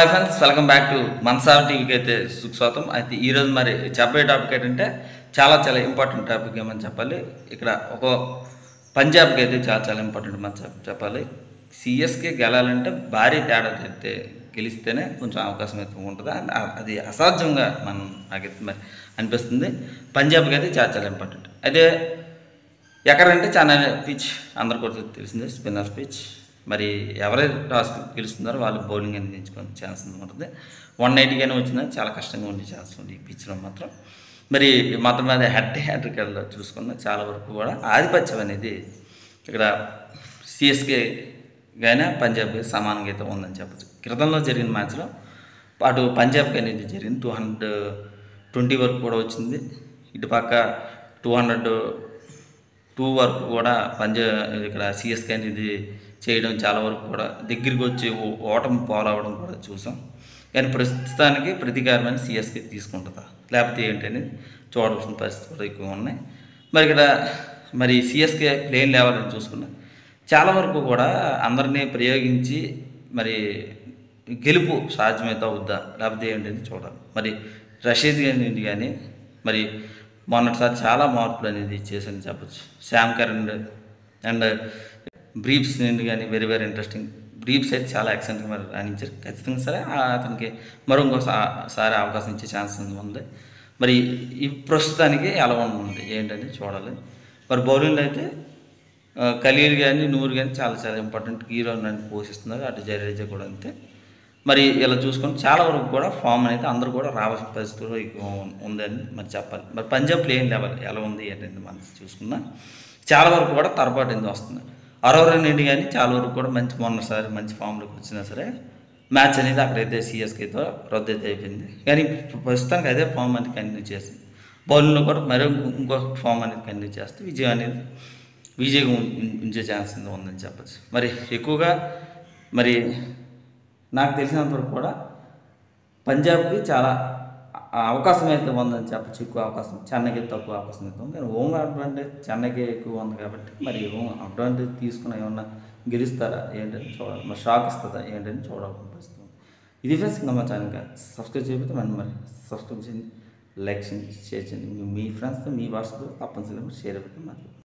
Hi friends, welcome back to మన్సార్ టీవీకి అయితే సుస్వాగతం. అయితే ఈరోజు మరి చెప్పే టాపిక్ ఏంటంటే చాలా చాలా ఇంపార్టెంట్ టాపిక్ ఏమని చెప్పాలి. ఇక్కడ ఒక పంజాబ్కి అయితే చాలా చాలా ఇంపార్టెంట్ మనం చెప్పాలి. సిఎస్కే గెలాలంటే భారీ తేడా అయితే గెలిస్తేనే కొంచెం అవకాశం అయితే ఉంటుంది. అది అసాధ్యంగా నాకైతే మరి అనిపిస్తుంది. పంజాబ్కి అయితే చాలా చాలా ఇంపార్టెంట్. అయితే ఎక్కడంటే చాలా పిచ్ అందరు కూడా తెలిసిందే, స్పిన్నర్స్ పిచ్. మరి ఎవరైతే టాస్ గెలుస్తున్నారో వాళ్ళు బౌలింగ్ అనేది ఎంచుకొని ఛాన్స్ ఉంటుంది. 190 వచ్చిందని చాలా కష్టంగా ఉండే ఛాన్స్ ఉంది ఈ పిచ్లో మాత్రం. మరి మొత్తం మీద హ్యాట్రికల్లో చూసుకున్న చాలా వరకు కూడా ఆధిపత్యం అనేది ఇక్కడ సిఎస్కే గానే పంజాబ్ సమానంగా అయితే ఉందని చెప్పచ్చు. క్రితంలో జరిగిన మ్యాచ్లో అటు పంజాబ్కి అనేది జరిగింది 220 వరకు కూడా వచ్చింది. ఇటు పక్క 202 వరకు కూడా ఇక్కడ సిఎస్కే అనేది చేయడం చాలా వరకు కూడా దగ్గరికి వచ్చి ఓటమి పాలవడం కూడా చూసాం. కానీ ప్రస్తుతానికి ప్రతీకారమైన సిఎస్కే తీసుకుంటుందా లేకపోతే ఏంటనేది చూడవలసిన పరిస్థితి కూడా ఎక్కువ ఉన్నాయి. మరి ఇక్కడ మరి సిఎస్కే ప్లేన్ లేవాలని చూసుకున్నా చాలా వరకు కూడా అందరినీ ప్రయోగించి మరి గెలుపు సాధ్యమైతే అవుద్దా లేకపోతే ఏంటనేది చూడాలి. మరి రషీద్ కానీ మరి మొన్నటిసారి చాలా మార్పులు అనేది చేశారని చెప్పచ్చు. శామ్ కరణ్ అండ్ బ్రీప్స్ నుండి కానీ వెరీ వెరీ ఇంట్రెస్టింగ్. బ్రీప్స్ అయితే చాలా ఎక్సలెంట్గా మరి రాణించారు. ఖచ్చితంగా సరే అతనికి ఇంకోసారి అవకాశం ఇచ్చే ఛాన్స్ ఉంది. మరి ఈ ప్రస్తుతానికి ఎలా ఉంది ఏంటని చూడాలి. మరి బౌలింగ్లో అయితే ఖలీల్ కానీ నూర్ కానీ చాలా చాలా ఇంపార్టెంట్ హీరో అని పోషిస్తున్నారు. అటు జడేజా కూడా అంతే. మరి ఇలా చూసుకొని చాలా వరకు కూడా ఫామ్ అనేది అందరూ కూడా రావాల్సిన పరిస్థితుల్లో ఉందని మరి చెప్పాలి. మరి పంజాబ్ ప్లేయింగ్ లెవెల్ ఎలా ఉంది ఏంటంటే మనం చూసుకున్నా చాలా వరకు కూడా తరపాటు ఎందుకు వస్తుంది. అరవరన్ ఇండి కానీ చాలా వరకు కూడా మొన్నసారి మంచి ఫామ్లోకి వచ్చినా సరే మ్యాచ్ అనేది అక్కడైతే సిఎస్కేతో రద్దు అయితే అయిపోయింది. కానీ ప్రస్తుతానికి అదే ఫామ్ అనేది కంటిన్యూ చేసి బౌలింగ్లో కూడా మరో ఇంకో ఫామ్ అనేది కంటిన్యూ చేస్తే విజయం ఉంచే ఛాన్స్ ఉందని చెప్పచ్చు. మరి ఎక్కువగా మరి నాకు తెలిసినంతవరకు కూడా పంజాబ్కి చాలా అవకాశం అయితే ఉందని చెప్పచ్చు. ఎక్కువ అవకాశం చెన్నైకి తక్కువ అవకాశం అయితే ఉంది. కానీ హోమ్ అడ్వాంటేజ్ చెన్నైకి ఎక్కువ ఉంది కాబట్టి మరి హోమ్ అడ్వాంటేజ్ తీసుకుని ఏమన్నా గెలుస్తారా ఏంటని చూడాలి. మరి షాక్ ఇస్తుందా ఏంటని చూడాలనిపిస్తుంది. ఇది ఫ్రెండ్స్, ఇంకా మా ఛానల్గా సబ్స్క్రైబ్ చేయకపోతే మరి సబ్స్క్రైబ్ చేయండి, లైక్ చేయండి, షేర్ చేయండి. మీ ఫ్రెండ్స్తో మీ వాట్సాప్లో తప్పనిసరిగా షేర్ అయిపోతుంది.